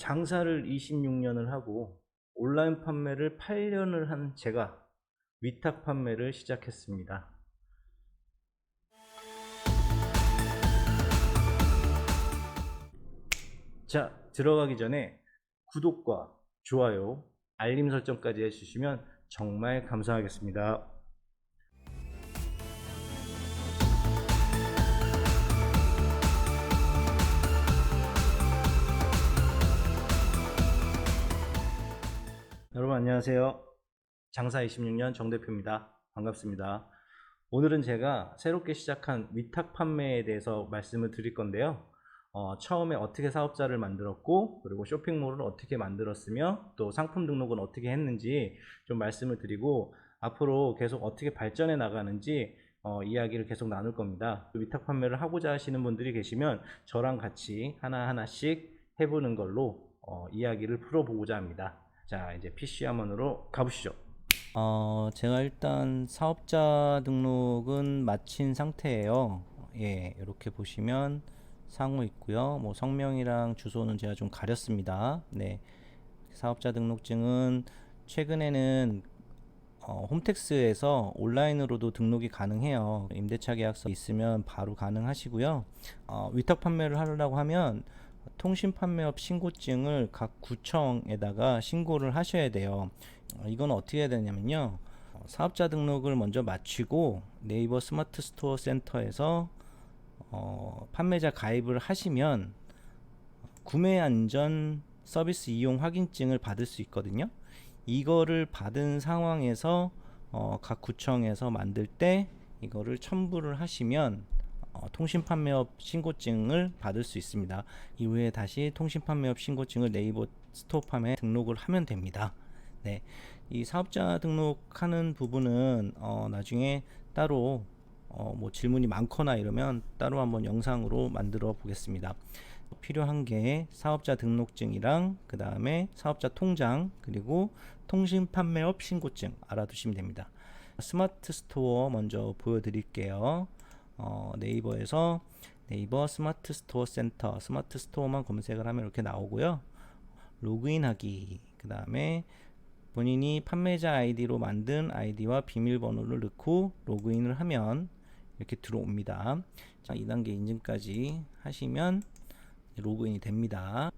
장사를 26년을 하고 온라인 판매를 8년을 한 제가 위탁 판매를 시작했습니다. 자, 들어가기 전에 구독과 좋아요, 알림 설정까지 해주시면 정말 감사하겠습니다. 여러분 안녕하세요. 장사 26년 정 대표입니다. 반갑습니다. 오늘은 제가 새롭게 시작한 위탁 판매에 대해서 말씀을 드릴 건데요. 처음에 어떻게 사업자를 만들었고, 그리고 쇼핑몰을 어떻게 만들었으며, 또 상품 등록은 어떻게 했는지 좀 말씀을 드리고, 앞으로 계속 어떻게 발전해 나가는지 이야기를 계속 나눌 겁니다. 위탁 판매를 하고자 하시는 분들이 계시면 저랑 같이 하나하나씩 해보는 걸로 이야기를 풀어보고자 합니다. 자, 이제 PC 화면으로 가보시죠. 제가 일단 사업자 등록은 마친 상태예요. 예, 이렇게 보시면 상호 있고요. 뭐 성명이랑 주소는 제가 좀 가렸습니다. 네, 사업자 등록증은 최근에는 홈택스에서 온라인으로도 등록이 가능해요. 임대차 계약서 있으면 바로 가능하시고요. 위탁 판매를 하려고 하면 통신판매업 신고증을 각 구청에다가 신고를 하셔야 돼요. 이건 어떻게 해야 되냐면요, 사업자 등록을 먼저 마치고 네이버 스마트 스토어 센터에서 판매자 가입을 하시면 구매 안전 서비스 이용 확인증을 받을 수 있거든요. 이거를 받은 상황에서 각 구청에서 만들 때 이거를 첨부를 하시면 통신판매업 신고증을 받을 수 있습니다. 이후에 다시 통신판매업 신고증을 네이버 스토어팜에 등록을 하면 됩니다. 네, 이 사업자 등록하는 부분은 나중에 따로 뭐 질문이 많거나 이러면 따로 한번 영상으로 만들어 보겠습니다. 필요한 게 사업자 등록증이랑 그 다음에 사업자 통장, 그리고 통신판매업 신고증 알아두시면 됩니다. 스마트 스토어 먼저 보여드릴게요. 네이버에서 네이버 스마트 스토어 센터, 스마트 스토어만 검색을 하면 이렇게 나오고요. 로그인하기, 그 다음에 본인이 판매자 아이디로 만든 아이디와 비밀번호를 넣고 로그인을 하면 이렇게 들어옵니다. 자, 2단계 인증까지 하시면 로그인이 됩니다.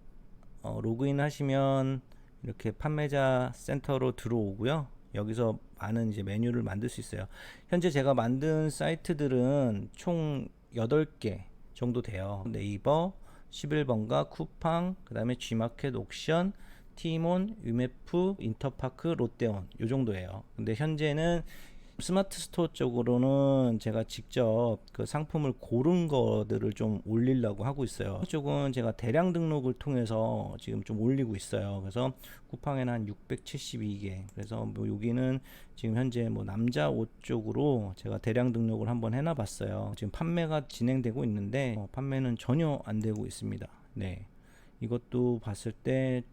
로그인 하시면 이렇게 판매자 센터로 들어오고요. 여기서 많은 이제 메뉴를 만들 수 있어요. 현재 제가 만든 사이트들은 총 8개 정도 돼요. 네이버, 11번가, 쿠팡, 그 다음에 G마켓, 옥션, 티몬, 유메프, 인터파크, 롯데온 요 정도예요. 근데 현재는 스마트 스토어 쪽으로는 제가 직접 그 상품을 고른 거들을 좀 올리려고 하고 있어요. 이쪽은 제가 대량 등록을 통해서 지금 좀 올리고 있어요. 그래서 쿠팡에는 한 672개. 그래서 뭐 여기는 지금 현재 뭐 남자 옷 쪽으로 제가 대량 등록을 한번 해놔 봤어요. 지금 판매가 진행되고 있는데 판매는 전혀 안 되고 있습니다. 네, 이것도 봤을 때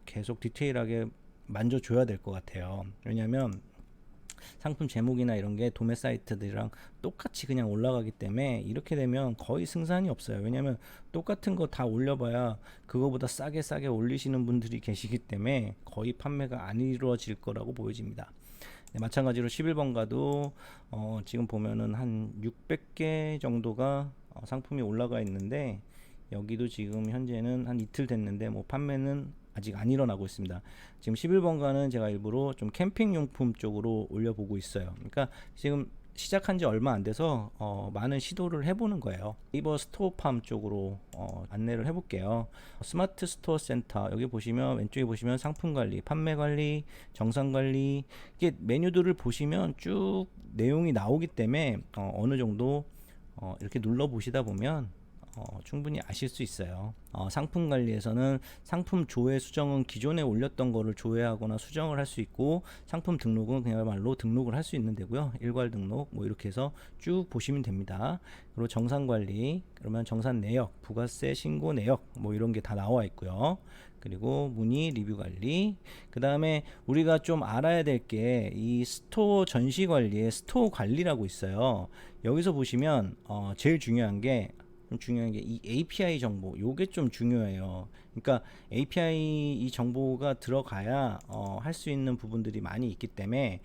계속 디테일하게 만져줘야 될 것 같아요. 왜냐면 상품 제목이나 이런 게 도매 사이트들이랑 똑같이 그냥 올라가기 때문에 이렇게 되면 거의 승산이 없어요. 왜냐면 똑같은 거 다 올려봐야 그거보다 싸게 올리시는 분들이 계시기 때문에 거의 판매가 안 이루어질 거라고 보여집니다. 네, 마찬가지로 11번가도 지금 보면은 한 600개 정도가 상품이 올라가 있는데, 여기도 지금 현재는 한 이틀 됐는데 뭐 판매는 아직 안 일어나고 있습니다. 지금 11번가는 제가 일부러 좀 캠핑용품 쪽으로 올려보고 있어요. 그러니까 지금 시작한 지 얼마 안 돼서 많은 시도를 해보는 거예요. 네이버 스토어팜 쪽으로 안내를 해볼게요. 스마트 스토어 센터, 여기 보시면 왼쪽에 보시면 상품 관리, 판매 관리, 정산 관리, 이게 메뉴들을 보시면 쭉 내용이 나오기 때문에 어느 정도 이렇게 눌러 보시다 보면 충분히 아실 수 있어요. 상품 관리에서는 상품 조회 수정은 기존에 올렸던 거를 조회하거나 수정을 할 수 있고, 상품 등록은 그야말로 등록을 할 수 있는 데고요. 일괄 등록 뭐 이렇게 해서 쭉 보시면 됩니다. 그리고 정산 관리, 그러면 정산 내역, 부가세 신고 내역 뭐 이런 게 다 나와 있고요. 그리고 문의 리뷰 관리, 그 다음에 우리가 좀 알아야 될 게 이 스토어 전시 관리에 스토어 관리라고 있어요. 여기서 보시면 제일 중요한 게 이 API 정보, 요게 좀 중요해요. 그러니까 API 이 정보가 들어가야 할 수 있는 부분들이 많이 있기 때문에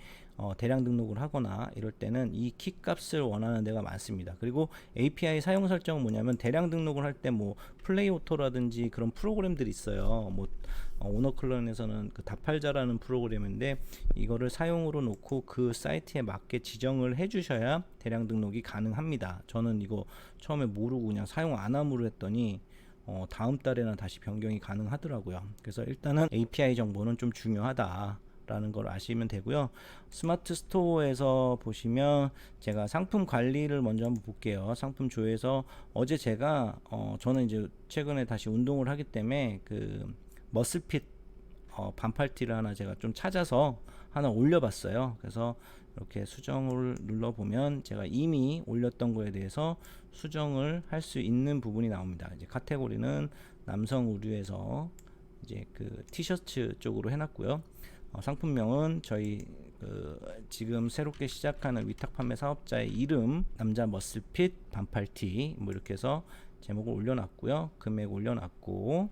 대량 등록을 하거나 이럴 때는 이 키 값을 원하는 데가 많습니다. 그리고 API 사용 설정은 뭐냐면 대량 등록을 할 때 뭐 플레이 오토라든지 그런 프로그램들이 있어요. 뭐 오너클런에서는 그 다팔자라는 프로그램인데 이거를 사용으로 놓고 그 사이트에 맞게 지정을 해주셔야 대량 등록이 가능합니다. 저는 이거 처음에 모르고 그냥 사용 안 함으로 했더니 다음 달에나 다시 변경이 가능하더라고요. 그래서 일단은 API 정보는 좀 중요하다 라는 걸 아시면 되고요. 스마트 스토어에서 보시면 제가 상품 관리를 먼저 한번 볼게요. 상품 조회에서 어제 제가 저는 이제 최근에 다시 운동을 하기 때문에 그 머슬핏 반팔티를 하나 제가 좀 찾아서 하나 올려봤어요. 그래서 이렇게 수정을 눌러보면 제가 이미 올렸던 거에 대해서 수정을 할 수 있는 부분이 나옵니다. 이제 카테고리는 남성 의류에서 이제 그 티셔츠 쪽으로 해놨고요. 상품명은 저희 지금 새롭게 시작하는 위탁 판매 사업자의 이름, 남자 머슬핏 반팔티 뭐 이렇게 해서 제목을 올려놨고요. 금액 올려놨고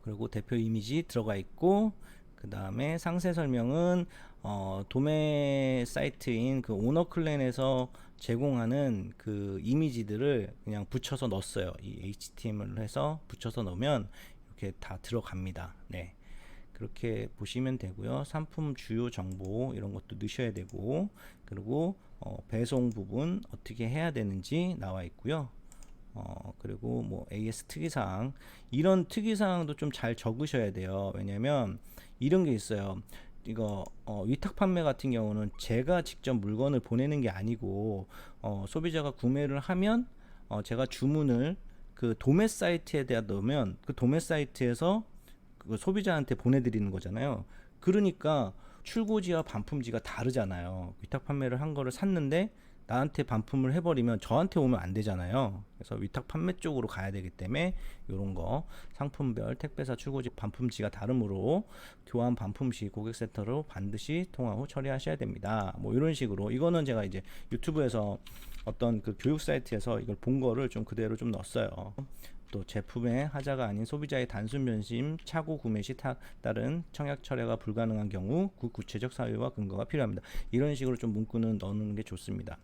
그리고 대표 이미지 들어가 있고, 그 다음에 상세 설명은 도매 사이트인 그 오너클랜에서 제공하는 그 이미지들을 그냥 붙여서 넣었어요. 이 HTML을 해서 붙여서 넣으면 이렇게 다 들어갑니다. 네, 그렇게 보시면 되고요. 상품 주요 정보 이런 것도 넣으셔야 되고, 그리고 배송 부분 어떻게 해야 되는지 나와 있고요. 그리고 뭐 AS 특이사항, 이런 특이사항도 좀 잘 적으셔야 돼요. 왜냐면 이런 게 있어요. 이거 위탁 판매 같은 경우는 제가 직접 물건을 보내는 게 아니고 소비자가 구매를 하면 제가 주문을 그 도매 사이트에 대해 넣으면 그 도매 사이트에서 그 소비자한테 보내드리는 거잖아요. 그러니까 출고지와 반품지가 다르잖아요. 위탁 판매를 한 거를 샀는데 나한테 반품을 해버리면 저한테 오면 안 되잖아요. 그래서 위탁 판매 쪽으로 가야 되기 때문에 이런 거 상품별 택배사 출고지 반품지가 다르므로 교환 반품 시 고객센터로 반드시 통화 후 처리하셔야 됩니다. 뭐 이런 식으로, 이거는 제가 이제 유튜브에서 어떤 그 교육 사이트에서 이걸 본 거를 좀 그대로 좀 넣었어요. 또 제품의 하자가 아닌 소비자의 단순 변심, 차고 구매 시 따른 청약 철회가 불가능한 경우 그 구체적 사유와 근거가 필요합니다. 이런 식으로 좀 문구는 넣는 게 좋습니다.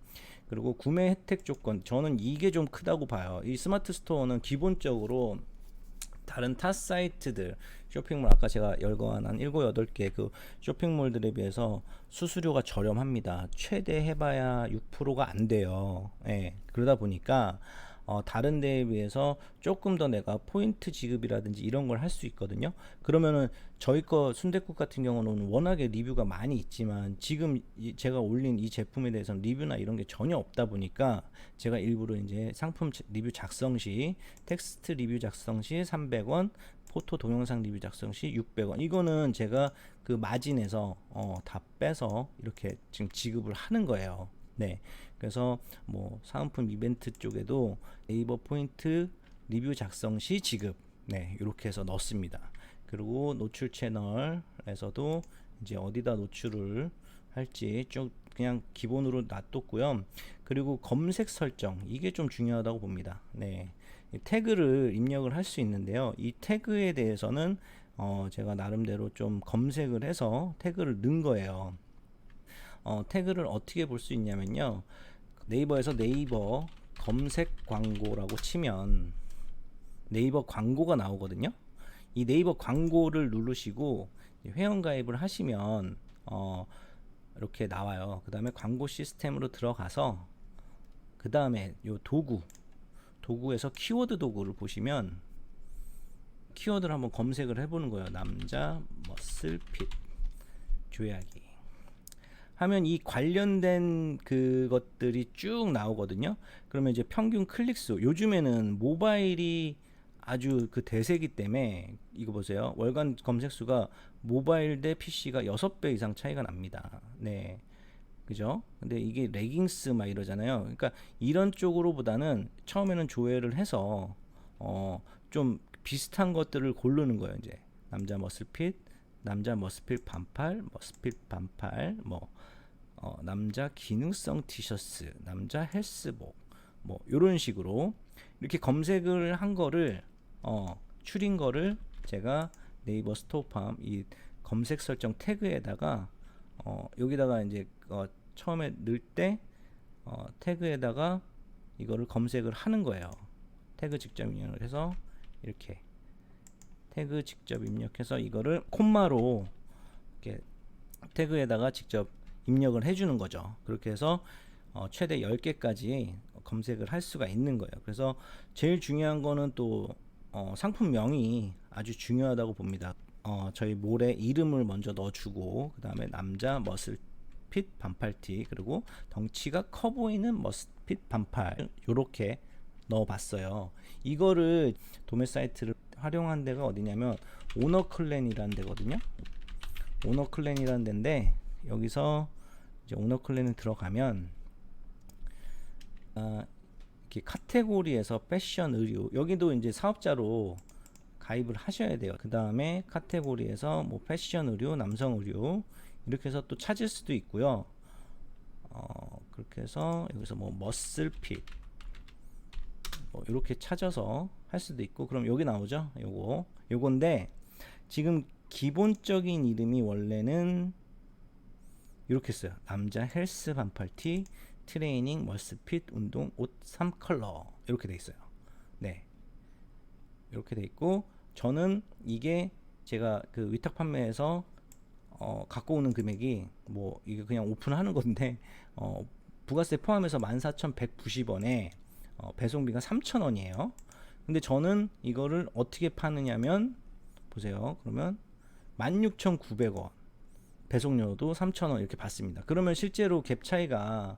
그리고 구매 혜택 조건, 저는 이게 좀 크다고 봐요. 이 스마트 스토어는 기본적으로 다른 타 사이트들, 쇼핑몰 아까 제가 열거한 한 7, 8개 그 쇼핑몰들에 비해서 수수료가 저렴합니다. 최대 해봐야 6%가 안 돼요. 예, 그러다 보니까 다른 데에 비해서 조금 더 내가 포인트 지급이라든지 이런 걸 할 수 있거든요. 그러면은 저희 거 순댓국 같은 경우는 워낙에 리뷰가 많이 있지만 지금 제가 올린 이 제품에 대해서는 리뷰나 이런 게 전혀 없다 보니까 제가 일부러 이제 상품 리뷰 작성 시 텍스트 리뷰 작성 시 300원, 포토 동영상 리뷰 작성 시 600원, 이거는 제가 그 마진에서 다 빼서 이렇게 지금 지급을 하는 거예요. 네, 그래서 뭐 사은품 이벤트 쪽에도 네이버 포인트 리뷰 작성 시 지급, 네, 이렇게 해서 넣습니다. 그리고 노출 채널에서도 이제 어디다 노출을 할지 쭉 그냥 기본으로 놔뒀고요. 그리고 검색 설정, 이게 좀 중요하다고 봅니다. 네, 태그를 입력을 할 수 있는데요. 이 태그에 대해서는 제가 나름대로 좀 검색을 해서 태그를 넣은 거예요. 태그를 어떻게 볼 수 있냐면요, 네이버에서 네이버 검색 광고라고 치면 네이버 광고가 나오거든요. 이 네이버 광고를 누르시고 회원가입을 하시면 이렇게 나와요. 그 다음에 광고 시스템으로 들어가서 그 다음에 요 도구에서 키워드 도구를 보시면 키워드를 한번 검색을 해보는 거예요. 남자 머슬핏 조약이 하면 이 관련된 그것들이 쭉 나오거든요. 그러면 이제 평균 클릭수, 요즘에는 모바일이 아주 그 대세기 때문에 이거 보세요. 월간 검색수가 모바일 대 PC가 6배 이상 차이가 납니다. 네, 그죠? 근데 이게 레깅스 막 이러잖아요. 그러니까 이런 쪽으로 보다는 처음에는 조회를 해서 좀 비슷한 것들을 고르는 거예요. 이제 남자 머스핏 반팔, 뭐 남자 기능성 티셔츠, 남자 헬스복, 뭐 이런 식으로 이렇게 검색을 한 거를 추린 거를 제가 네이버 스토어팜 이 검색 설정 태그에다가 여기다가 이제 처음에 넣을 때 태그에다가 이거를 검색을 하는 거예요. 태그 직접 입력을 해서 이렇게 태그 직접 입력해서 이거를 콤마로 이렇게 태그에다가 직접 입력을 해주는 거죠. 그렇게 해서 최대 10개까지 검색을 할 수가 있는 거예요. 그래서 제일 중요한 거는 또 상품명이 아주 중요하다고 봅니다. 저희 몰에 이름을 먼저 넣어주고 그 다음에 남자 머슬핏 반팔티 그리고 덩치가 커 보이는 머슬핏 반팔 요렇게 넣어봤어요. 이거를 도매 사이트를 활용한 데가 어디냐면 오너클랜이라는 데거든요. 오너클랜이라는 데인데 여기서 이제 오너클랜에 들어가면 이렇게 카테고리에서 패션 의류 여기도 이제 사업자로 가입을 하셔야 돼요. 그 다음에 카테고리에서 뭐 패션 의류, 남성 의류 이렇게 해서 또 찾을 수도 있고요. 그렇게 해서 여기서 뭐 머슬핏 뭐 이렇게 찾아서 할 수도 있고 그럼 여기 나오죠. 요건데 지금 기본적인 이름이 원래는 이렇게 써요. 남자 헬스 반팔티 트레이닝 머스핏 운동 옷 3컬러 이렇게 돼 있어요. 네, 이렇게 돼 있고 저는 이게 제가 그 위탁 판매에서 갖고 오는 금액이 뭐 이게 그냥 오픈하는 건데 부가세 포함해서 14,190원에 배송비가 3,000원이에요. 근데 저는 이거를 어떻게 파느냐면 보세요. 그러면 16,900원 배송료도 3,000원 이렇게 받습니다. 그러면 실제로 갭 차이가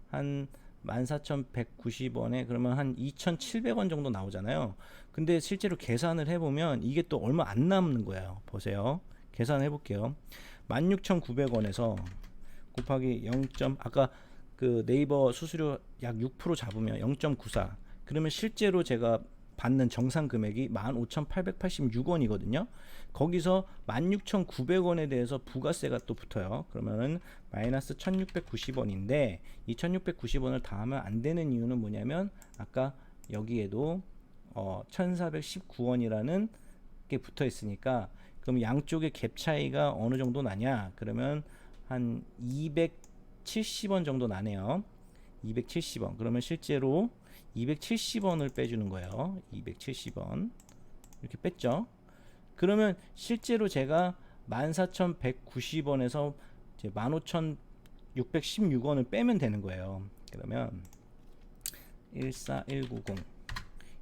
한 14,190원에 그러면 한 2,700원 정도 나오잖아요. 근데 실제로 계산을 해보면 이게 또 얼마 안 남는 거예요. 보세요. 계산해 볼게요. 16,900원에서 곱하기 0. 아까 그 네이버 수수료 약 6% 잡으면 0.94. 그러면 실제로 제가 받는 정상 금액이 15,886원이거든요. 거기서 16,900원에 대해서 부가세가 또 붙어요. 그러면은 마이너스 1,690원인데 이 1,690원을 다 하면 안 되는 이유는 뭐냐면 아까 여기에도 1,419원이라는 게 붙어 있으니까 그럼 양쪽의 갭 차이가 어느 정도 나냐? 그러면 한 270원 정도 나네요. 270원. 그러면 실제로 270원을 빼주는 거예요. 270원. 이렇게 뺐죠. 그러면 실제로 제가 14,190원에서 15,616원을 빼면 되는 거예요. 그러면 14190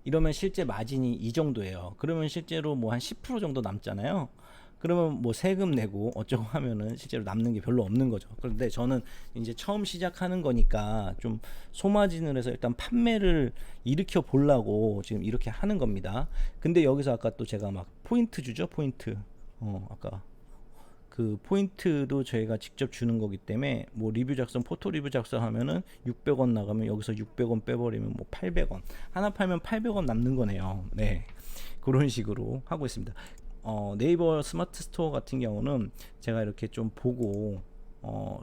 이러면 실제 마진이 이 정도예요. 그러면 실제로 뭐 한 10% 정도 남잖아요. 그러면 뭐 세금 내고 어쩌고 하면은 실제로 남는 게 별로 없는 거죠. 그런데 저는 이제 처음 시작하는 거니까 좀 소마진을 해서 일단 판매를 일으켜 보려고 지금 이렇게 하는 겁니다. 근데 여기서 아까 또 제가 막 포인트 주죠, 포인트. 아까 그 포인트도 저희가 직접 주는 거기 때문에 뭐 리뷰 작성, 포토 리뷰 작성하면은 600원 나가면 여기서 600원 빼버리면 뭐 800원. 하나 팔면 800원 남는 거네요. 네. 그런 식으로 하고 있습니다. 네이버 스마트 스토어 같은 경우는 제가 이렇게 좀 보고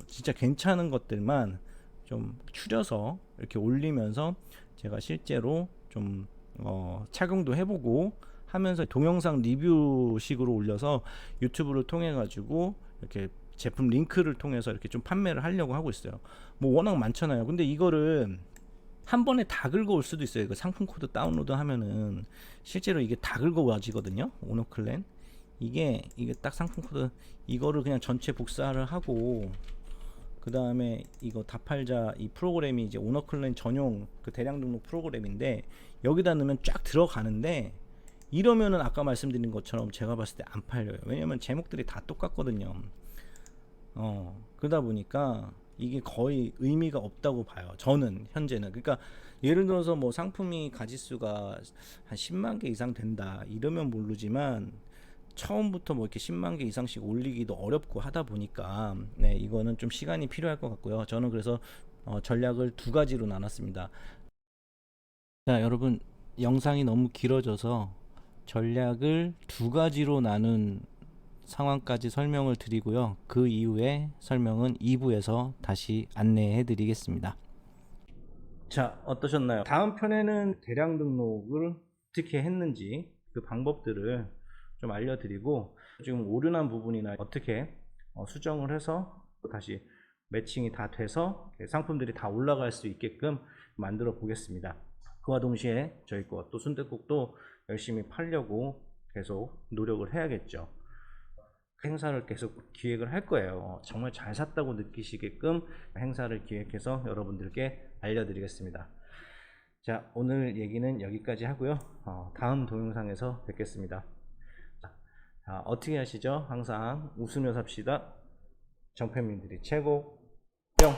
진짜 괜찮은 것들만 좀 추려서 이렇게 올리면서 제가 실제로 좀 착용도 해보고 하면서 동영상 리뷰식으로 올려서 유튜브를 통해 가지고 이렇게 제품 링크를 통해서 이렇게 좀 판매를 하려고 하고 있어요. 뭐 워낙 많잖아요. 근데 이거를 한 번에 다 긁어올 수도 있어요. 이거 상품 코드 다운로드 하면은 실제로 이게 다 긁어와지거든요. 오너클랜 이게 딱 상품 코드 이거를 그냥 전체 복사를 하고 그 다음에 이거 다 팔자 이 프로그램이 이제 오너클랜 전용 그 대량 등록 프로그램인데 여기다 넣으면 쫙 들어가는데 이러면은 아까 말씀드린 것처럼 제가 봤을 때 안 팔려요. 왜냐면 제목들이 다 똑같거든요. 그러다 보니까 이게 거의 의미가 없다고 봐요. 저는 현재는. 그러니까 예를 들어서 뭐 상품이 가짓수가 한 10만 개 이상 된다 이러면 모르지만 처음부터 뭐 이렇게 10만 개 이상씩 올리기도 어렵고 하다 보니까 네, 이거는 좀 시간이 필요할 것 같고요. 저는 그래서 전략을 두 가지로 나눴습니다. 자, 여러분 영상이 너무 길어져서 전략을 두 가지로 나눈 상황까지 설명을 드리고요. 그 이후에 설명은 2부에서 다시 안내해 드리겠습니다. 자, 어떠셨나요? 다음 편에는 대량 등록을 어떻게 했는지 그 방법들을 좀 알려드리고, 지금 오류난 부분이나 어떻게 수정을 해서 다시 매칭이 다 돼서 상품들이 다 올라갈 수 있게끔 만들어 보겠습니다. 그와 동시에 저희 거 또 순댓국도 열심히 팔려고 계속 노력을 해야겠죠. 행사를 계속 기획을 할 거예요. 정말 잘 샀다고 느끼시게끔 행사를 기획해서 여러분들께 알려드리겠습니다. 자, 오늘 얘기는 여기까지 하고요. 다음 동영상에서 뵙겠습니다. 자, 어떻게 하시죠? 항상 웃으며 삽시다. 정팬민들이 최고. 뿅!